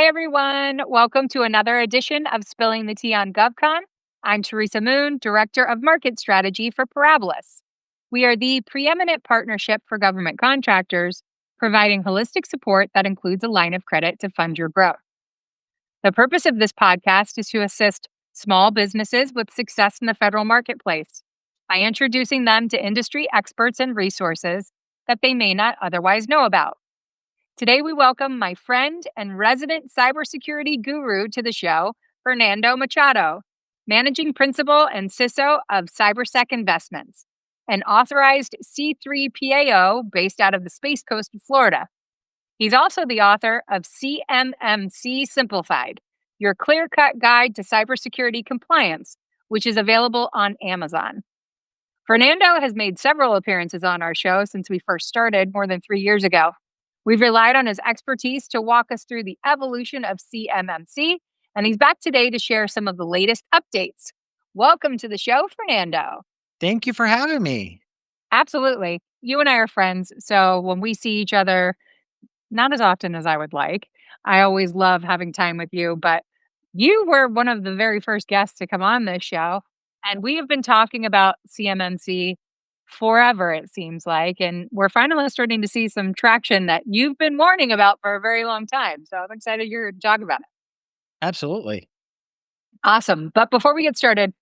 everyone. Welcome to another edition of Spilling the Tea on GovCon. I'm Teresa Moon, Director of Market Strategy for Parabolis. We are the preeminent partnership for government contractors, providing holistic support that includes a line of credit to fund your growth. The purpose of this podcast is to assist small businesses with success in the federal marketplace by introducing them to industry experts and resources that they may not otherwise know about. Today, we welcome my friend and resident cybersecurity guru to the show, Fernando Machado, Managing Principal and CISO of Cybersec Investments, an authorized C3 PAO based out of the Space Coast of Florida. He's also the author of CMMC Simplified, your clear-cut guide to cybersecurity compliance, which is available on Amazon. Fernando has made several appearances on our show since we first started more than 3 years ago. We've relied on his expertise to walk us through the evolution of CMMC, and he's back today to share some of the latest updates. Welcome to the show, Fernando. Thank you for having me. Absolutely. You and I are friends, so when we see each other, not as often as I would like, I always love having time with you, but you were one of the very first guests to come on this show, and we have been talking about CMMC forever, it seems like. And we're finally starting to see some traction that you've been warning about for a very long time. So I'm excited you're to talk about it. Absolutely. Awesome. But before we get started,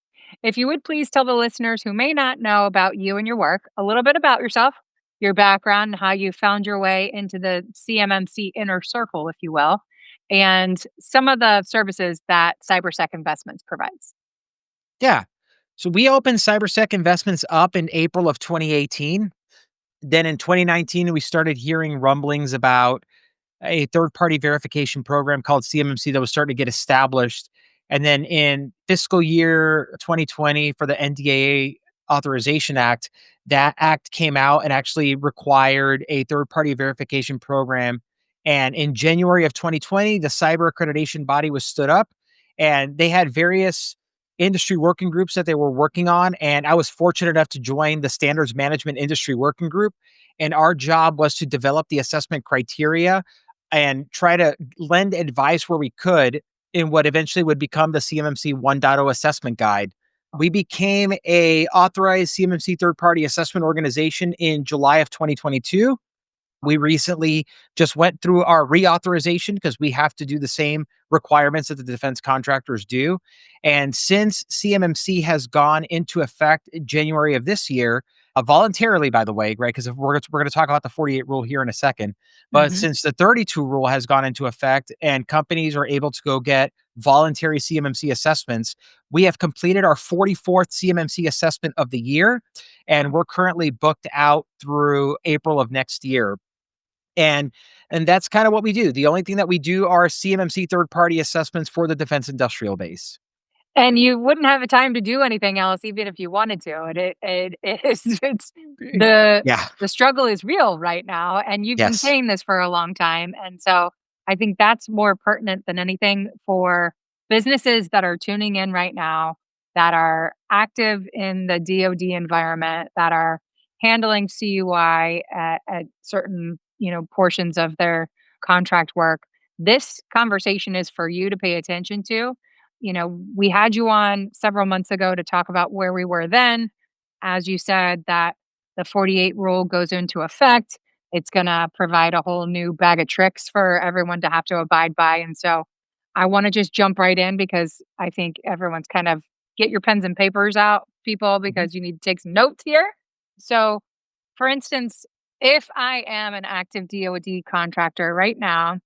if you would please tell the listeners who may not know about you and your work a little bit about yourself, your background, how you found your way into the CMMC inner circle, if you will, and some of the services that Cybersec Investments provides. Yeah. So we opened Cybersec Investments up in April of 2018. Then in 2019, we started hearing rumblings about a third-party verification program called CMMC that was starting to get established. And then in fiscal year 2020 for the NDAA Authorization Act, that act came out and actually required a third-party verification program. And in January of 2020, the cyber accreditation body was stood up and they had various industry working groups that they were working on. And I was fortunate enough to join the standards management industry working group. And our job was to develop the assessment criteria and try to lend advice where we could in what eventually would become the CMMC 1.0 assessment guide. We became a authorized CMMC third-party assessment organization in July of 2022. We recently just went through our reauthorization because we have to do the same requirements that the defense contractors do. And since CMMC has gone into effect in January of this year, voluntarily, by the way, right? Because we're going to talk about the 48 rule here in a second. But since the 32 rule has gone into effect and companies are able to go get voluntary CMMC assessments, we have completed our 44th CMMC assessment of the year. And we're currently booked out through April of next year. And that's kind of what we do. The only thing that we do are CMMC third-party assessments for the defense industrial base. And you wouldn't have a time to do anything else, even if you wanted to. And the struggle is real right now, and you've been saying this for a long time. And so I think that's more pertinent than anything for businesses that are tuning in right now, that are active in the DoD environment, that are handling CUI at certain portions of their contract work. This conversation is for you to pay attention to. We had you on several months ago to talk about where we were then. As you said, that the 48 rule goes into effect. It's going to provide a whole new bag of tricks for everyone to have to abide by. And so I want to just jump right in because I think everyone's kind of get your pens and papers out, people, because you need to take some notes here. So, for instance, if I am an active DoD contractor right now,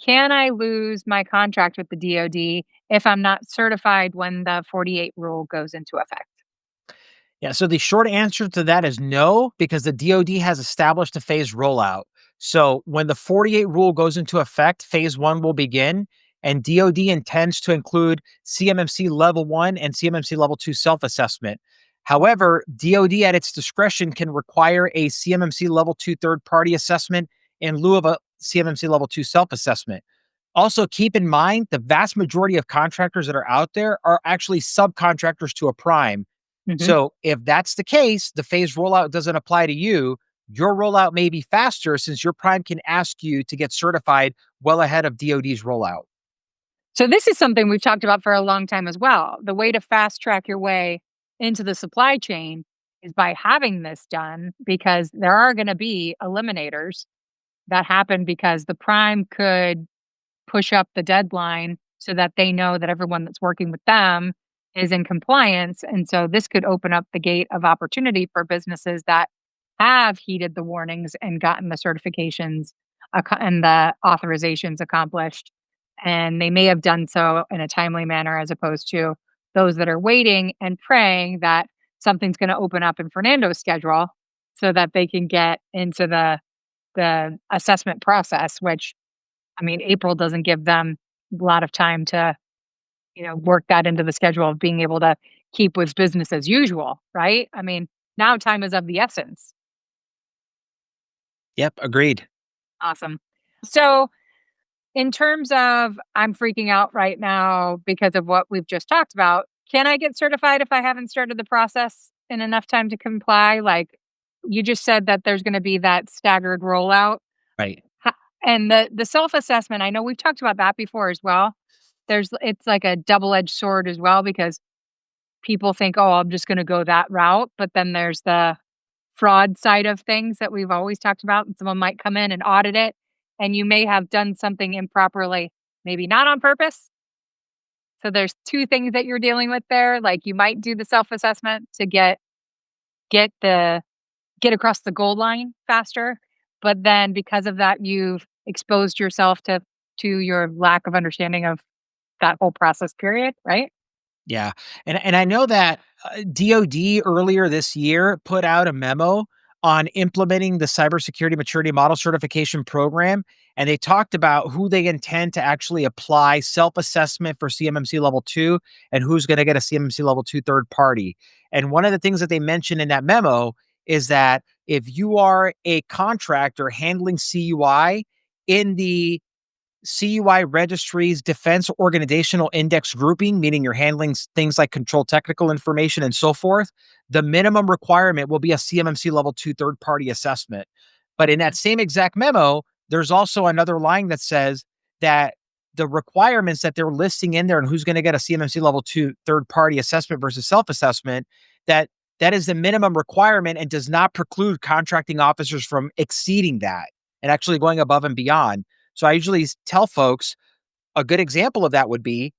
can I lose my contract with the DoD if I'm not certified when the 48 rule goes into effect? Yeah, so the short answer to that is no, because the DoD has established a phased rollout. So when the 48 rule goes into effect, phase 1 will begin, and DoD intends to include CMMC level 1 and CMMC level 2 self-assessment. However, DoD at its discretion can require a CMMC level 2 third-party assessment in lieu of a CMMC level 2 self-assessment. Also, keep in mind, the vast majority of contractors that are out there are actually subcontractors to a prime. So if that's the case, the phased rollout doesn't apply to you. Your rollout may be faster since your prime can ask you to get certified well ahead of DoD's rollout. So this is something we've talked about for a long time as well. The way to fast track your way into the supply chain is by having this done, because there are going to be eliminators that happen because the prime could push up the deadline so that they know that everyone that's working with them is in compliance. And so this could open up the gate of opportunity for businesses that have heeded the warnings and gotten the certifications and the authorizations accomplished. And they may have done so in a timely manner as opposed to those that are waiting and praying that something's going to open up in Fernando's schedule so that they can get into the assessment process, which, I mean, April doesn't give them a lot of time to, work that into the schedule of being able to keep with business as usual, right? I mean, now time is of the essence. Yep, agreed. Awesome. So, in terms of I'm freaking out right now because of what we've just talked about, can I get certified if I haven't started the process in enough time to comply? Like you just said that there's going to be that staggered rollout. Right. Ho And the self-assessment, I know we've talked about that before as well. It's like a double-edged sword as well because people think, "Oh, I'm just gonna go that route," but then there's the fraud side of things that we've always talked about, and someone might come in and audit it, and you may have done something improperly, maybe not on purpose. So there's 2 things that you're dealing with there, like, you might do the self-assessment to get the get across the goal line faster, but then because of that, you've exposed yourself to your lack of understanding of that whole process period, right? Yeah, and I know that, DoD earlier this year put out a memo on implementing the Cybersecurity Maturity Model Certification Program, and they talked about who they intend to actually apply self-assessment for CMMC Level 2 and who's gonna get a CMMC Level 2 third party. And one of the things that they mentioned in that memo is that if you are a contractor handling CUI in the CUI Registry's Defense Organizational Index grouping, meaning you're handling things like control technical information and so forth, the minimum requirement will be a CMMC level 2 third party assessment. But in that same exact memo, there's also another line that says that the requirements that they're listing in there and who's going to get a CMMC level 2 third party assessment versus self assessment, that that is the minimum requirement and does not preclude contracting officers from exceeding that and actually going above and beyond. So I usually tell folks a good example of that would be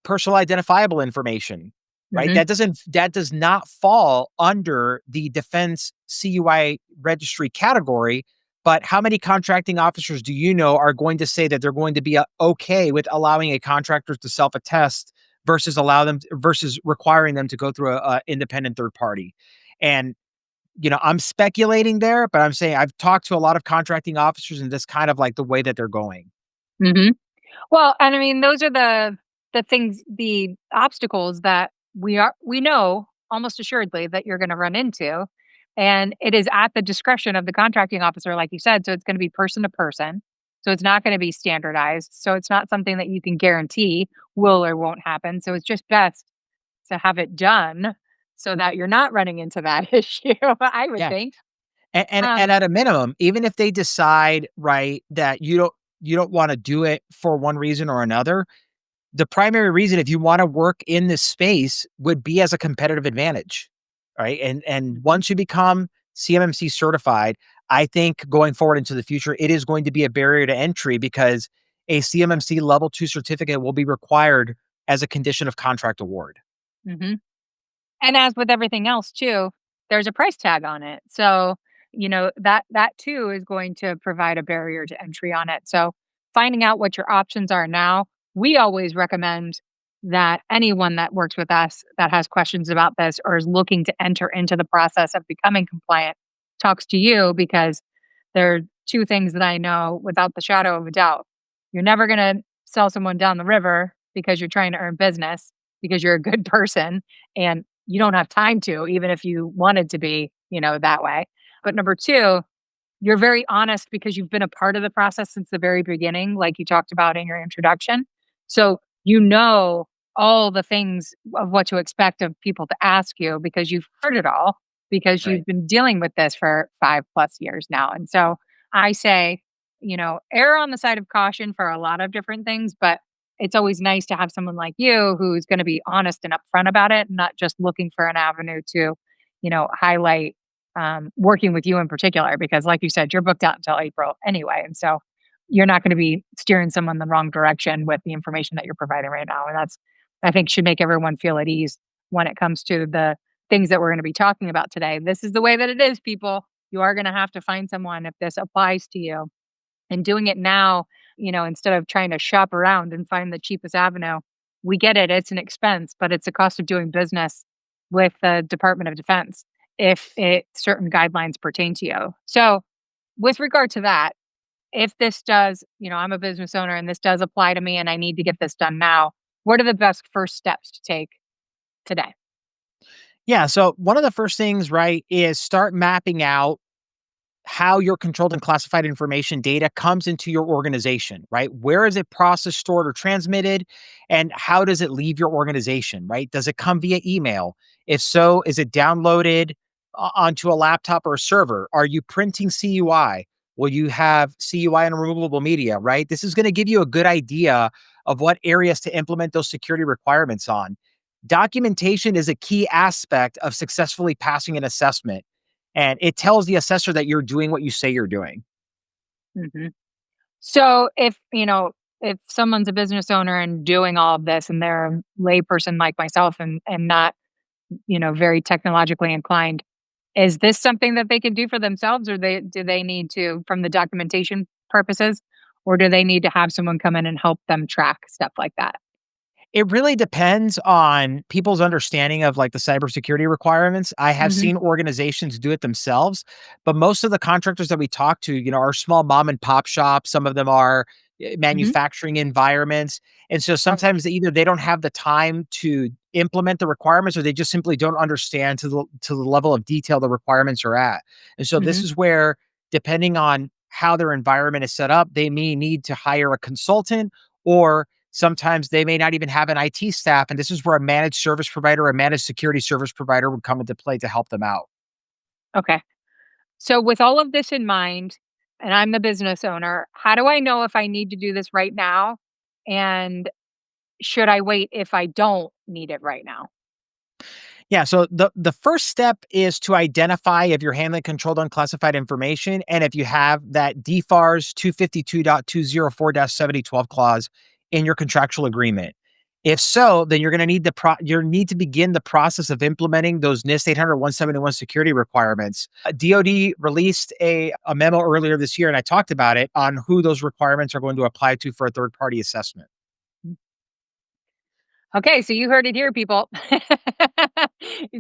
personal identifiable information, right? Mhm. That does not fall under the defense CUI registry category. But how many contracting officers do you know are going to say that they're going to be okay with allowing a contractor to self attest versus allow them versus requiring them to go through a independent third party? And I'm speculating there, but I'm saying I've talked to a lot of contracting officers and this kind of like the way that they're going. Mhm. Well, and I mean, those are the things, the obstacles that we know almost assuredly that you're gonna run into, and it is at the discretion of the contracting officer, like you said, so it's gonna be person to person. So it's not gonna be standardized. So it's not something that you can guarantee will or won't happen. So it's just best to have it done so that you're not running into that issue, I would Yeah. think. And Um at a minimum, even if they decide, right, that you don't wanna do it for one reason or another, the primary reason if you wanna work in this space would be as a competitive advantage, right? And Mhm, once you become CMMC certified, I think going forward into the future, it is going to be a barrier to entry because a CMMC level 2 certificate will be required as a condition of contract award. mhm. And as with everything else too, there's a price tag on it. So, that too is going to provide a barrier to entry on it. So, finding out what your options are now, we always recommend that anyone that works with us that has questions about this or is looking to enter into the process of becoming compliant talks to you, because there are 2 things that I know without the shadow of a doubt. You're never going to sell someone down the river because you're trying to earn business, because you're a good person and you don't have time to, even if you wanted to be, that way. But number 2, you're very honest because you've been a part of the process since the very beginning, like you talked about in your introduction. So, you know all the things of what to expect of people to ask you because you've heard it all, because Right. you've been dealing with this for 5 plus years now. And so I say, err on the side of caution for a lot of different things, but it's always nice to have someone like you who's going to be honest and upfront about it, not just looking for an avenue to, highlight working with you in particular, because like you said, you're booked out until April anyway. And so you're not going to be steering someone the wrong direction with the information that you're providing right now. And that's, I think, should make everyone feel at ease when it comes to the things that we're going to be talking about today. This is the way that it is, people. You are going to have to find someone if this applies to you, and doing it now, instead of trying to shop around and find the cheapest avenue. We get it, it's an expense, but it's a cost of doing business with the Department of Defense if certain guidelines pertain to you. So, with regard to that, if this does, I'm a business owner and this does apply to me and I need to get this done now, what are the best first steps to take today? Yeah. So one of the first things, right, is start mapping out how your controlled and classified information data comes into your organization, right? Where is it processed, stored, or transmitted? And how does it leave your organization, right? Does it come via email? If so, is it downloaded onto a laptop or a server? Are you printing CUI? Will you have CUI and removable media, right? This is going to give you a good idea of what areas to implement those security requirements on. Documentation is a key aspect of successfully passing an assessment, and it tells the assessor that you're doing what you say you're doing. hmm So, if someone's a business owner and doing all of this and they're a layperson like myself and not, very technologically inclined, is this something that they can do for themselves, or do they need to, from the documentation purposes, or do they need to have someone come in and help them track stuff like that? It really depends on people's understanding of, like, the cybersecurity requirements. I have Mhm, seen organizations do it themselves, but most of the contractors that we talk to, are small mom and pop shops. Some of them are mhm. manufacturing environments. And so Okay. sometimes either they don't have the time to implement the requirements, or they just simply don't understand to the level of detail the requirements are at. And so this Mhm. is where, depending on how their environment is set up, they may need to hire a consultant, or sometimes they may not even have an IT staff, and this is where a managed service provider or a managed security service provider would come into play to help them out. Okay. So, with all of this in mind, and I'm the business owner, how do I know if I need to do this right now? And should I wait if I don't need it right now? Yeah, so the first step is to identify if you're handling controlled unclassified information, and if you have that DFARS 252.204-7012 clause in your contractual agreement. If so, then you're going to need you need to begin the process of implementing those NIST 800-171 security requirements. DoD released a memo earlier this year, and I talked about it on who those requirements are going to apply to for a third party assessment. Okay, so you heard it here, people.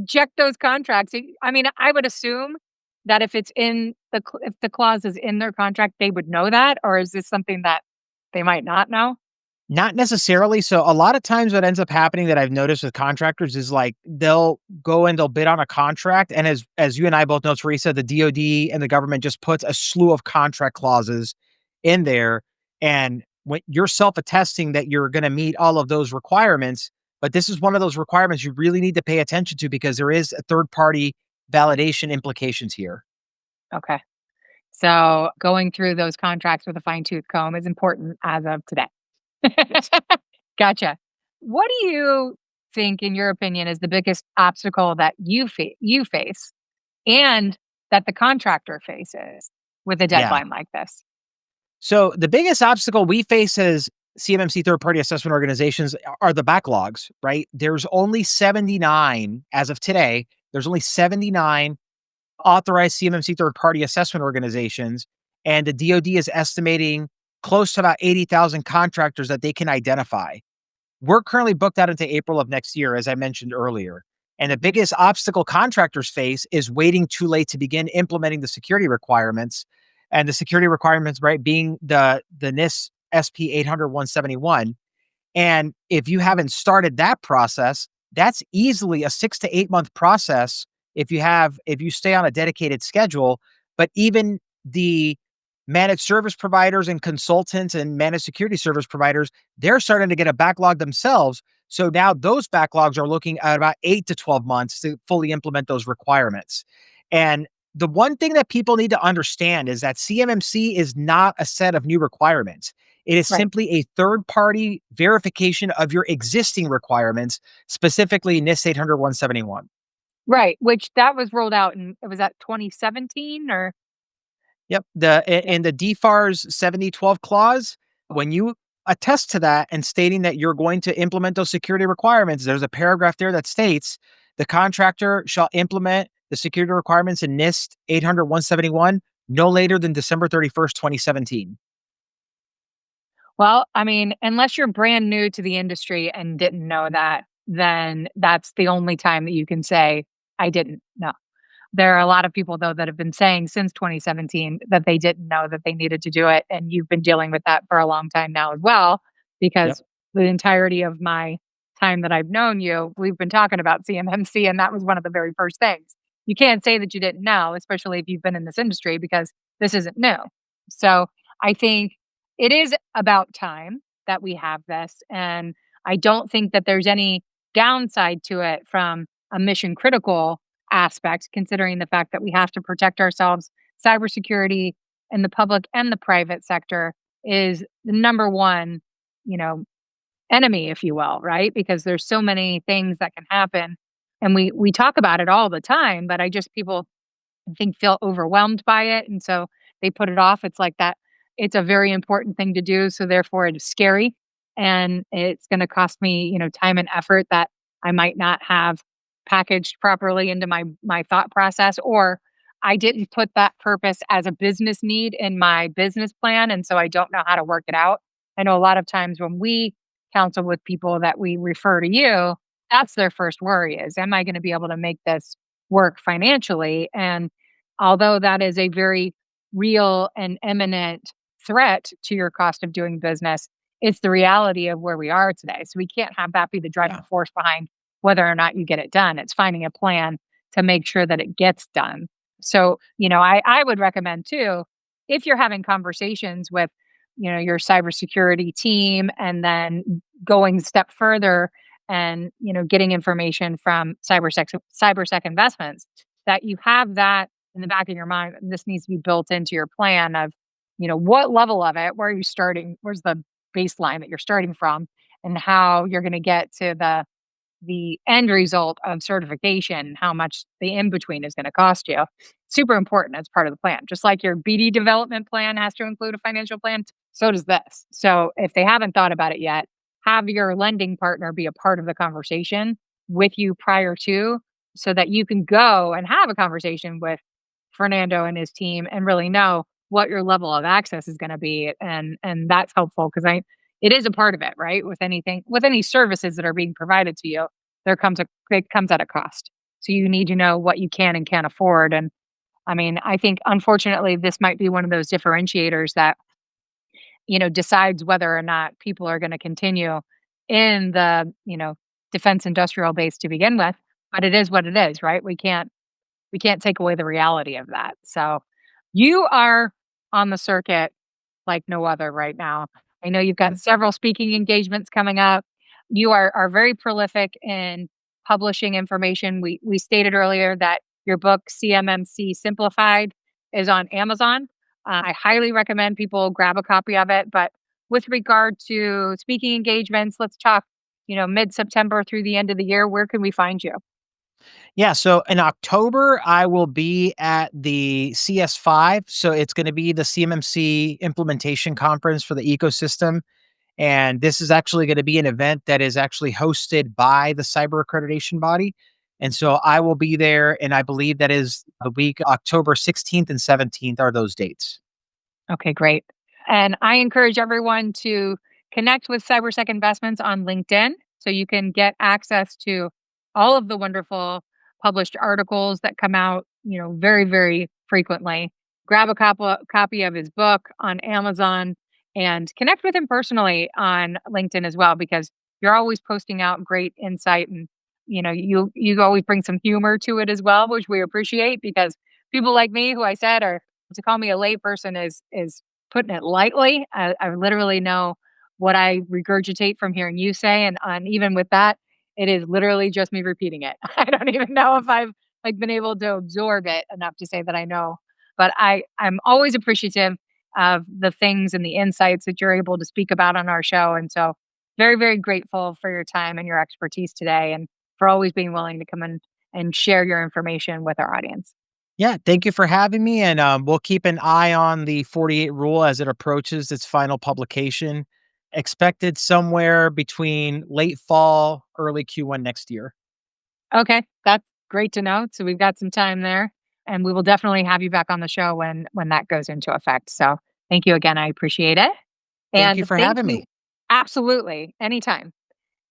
Check those contracts. I mean, I would assume that if it's in if the clause is in their contract, they would know that, or is this something that they might not know? Not necessarily. So a lot of times what ends up happening that I've noticed with contractors is, like, they'll go and they'll bid on a contract, and as you and I both know, Teresa, the DoD and the government just puts a slew of contract clauses in there, and when you're self-attesting that you're going to meet all of those requirements, but this is one of those requirements you really need to pay attention to, because there is a third party validation implications here. Okay. So going through those contracts with a fine tooth comb is important as of today. Yes. Gotcha. What do you think, in your opinion, is the biggest obstacle that you face and that the contractor faces with a Yeah. deadline like this? So the biggest obstacle we face as CMMC third party assessment organizations are the backlogs, right? There's only 79 as of today. There's only 79 authorized CMMC third party assessment organizations. And the DoD is estimating close to about 80,000 contractors that they can identify. We're currently booked out into April of next year, as I mentioned earlier. And the Mhm. biggest obstacle contractors face is waiting too late to begin implementing the security requirements. And the security requirements, right, being the NIST SP 800-171. And if you haven't started that process, that's easily a 6 to 8 month process if you stay on a dedicated schedule. But even the managed service providers and consultants and managed security service providers, they're starting to get a backlog themselves. So now those backlogs are looking at about 8 to 12 months to fully implement those requirements. And the one thing that people need to understand is that CMMC is not a set of new requirements. It is Right. simply a third party verification of your existing requirements, specifically NIST 800-171. Right, which that was rolled out in was that 2017 or Yep. yeah. In the DFARS 7012 clause, when you attest to that and stating that you're going to implement those security requirements, there's a paragraph there that states the contractor shall implement the security requirements in NIST 800-171 no later than December 31st, 2017. Well, I mean, unless you're brand new to the industry and didn't know that, then that's the only time that you can say, "I didn't know." There are a lot of people, though, that have been saying since 2017 that they didn't know that they needed to do it, and you've been dealing with that for a long time now as well, Yep. because the entirety of my time that I've known you, we've been talking about CMMC, and that was one of the very first things. You can't say that you didn't know, especially if you've been in this industry, because this isn't new. So I think it is about time that we have this, and I don't think that there's any downside to it from a mission critical aspect, considering the fact that we have to protect ourselves. Cybersecurity in the public and the private sector is the number one, you know, enemy, if you will, right? Because there's so many things that can happen, and we talk about it all the time. But I just people I think feel overwhelmed by it, and so they put it off. It's like that it's a very important thing to do, so therefore it is scary, and it's gonna cost me, time and effort that I might not have packaged properly into my thought process, or I didn't put that purpose as a business need in my business plan, and so I don't know how to work it out. I know a lot of times when we counsel with people that we refer to you, that's their first worry is, "Am I gonna be able to make this work financially?" And although that is a very real and imminent threat to your cost of doing business, it's the reality of where we are today. So we can't have that be the driving Yeah. force behind whether or not you get it done. It's finding a plan to make sure that it gets done. So, I would recommend too, if you're having conversations with, your cybersecurity team and then going a step further and, getting information from Cybersec Investments, that you have that in the back of your mind. This needs to be built into your plan of, what level of it, where are you starting, where's the baseline that you're starting from, and how you're going to get to the end result of certification, how much the in between is going to cost you. Super important as part of the plan. Just like your BD development plan has to include a financial plan, so does this. So if they haven't thought about it yet, have your lending partner be a part of the conversation with you prior to, so that you can go and have a conversation with Fernando and his team and really know what your level of access is going to be, and that's helpful because I it is a part of it, right? With any services that are being provided to you, it comes at a cost. So you need to know what you can and can't afford. And I mean, I think unfortunately this might be one of those differentiators that, decides whether or not people are going to continue in the, defense industrial base to begin with. But it is what it is, right? We can't take away the reality of that. So you are on the circuit like no other right now. I know you've got several speaking engagements coming up. You are very prolific in publishing information. We stated earlier that your book CMMC Simplified is on Amazon. I highly recommend people grab a copy of it. But with regard to speaking engagements, let's talk, mid September through the end of the year. Where can we find you? Yeah, so in October, I will be at the CS5. So it's going to be the CMMC implementation conference for the ecosystem. And this is actually going to be an event that is actually hosted by the cyber accreditation body. And so I will be there. And I believe that is the week October 16th and 17th are those dates. Okay, great. And I encourage everyone to connect with Cybersec Investments on LinkedIn so you can get access to all of the wonderful published articles that come out, very, very frequently. Grab a copy of his book on Amazon and connect with him personally on LinkedIn as well, because you're always posting out great insight, and you always bring some humor to it as well, which we appreciate, because people like me, who I said are to call me a layperson is putting it lightly. I literally know what I regurgitate from hearing you say, and even with that, it is literally just me repeating it. I don't even know if I've been able to absorb it enough to say that I know. But I'm always appreciative, of the things and the insights that you're able to speak about on our show. And so, very, very grateful for your time and your expertise today and for always being willing to come in and share your information with our audience. Yeah, thank you for having me, and we'll keep an eye on the 48 rule as it approaches its final publication, expected somewhere between late fall, early Q1 next year. Okay, that's great to know. So we've got some time there, and we will definitely have you back on the show when that goes into effect. So thank you again. I appreciate it. Thank you And for thank having you me. absolutely anytime.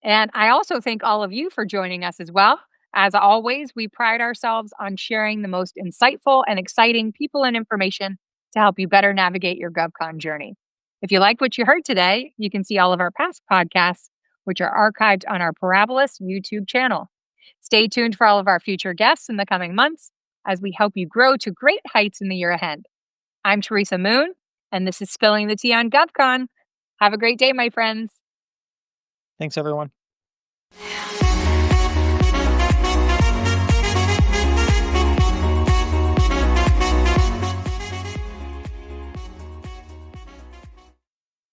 And I also thank all of you for joining us as well. As always, we pride ourselves on sharing the most insightful and exciting people and information to help you better navigate your GovCon journey. If you like what you heard today, you can see all of our past podcasts, which are archived on our Parabolis YouTube channel. Stay tuned for all of our future guests in the coming months as we help you grow to great heights in the year ahead. I'm Teresa Moon, and this is Spilling the Tea on GovCon. Have a great day, my friends. Thanks, everyone.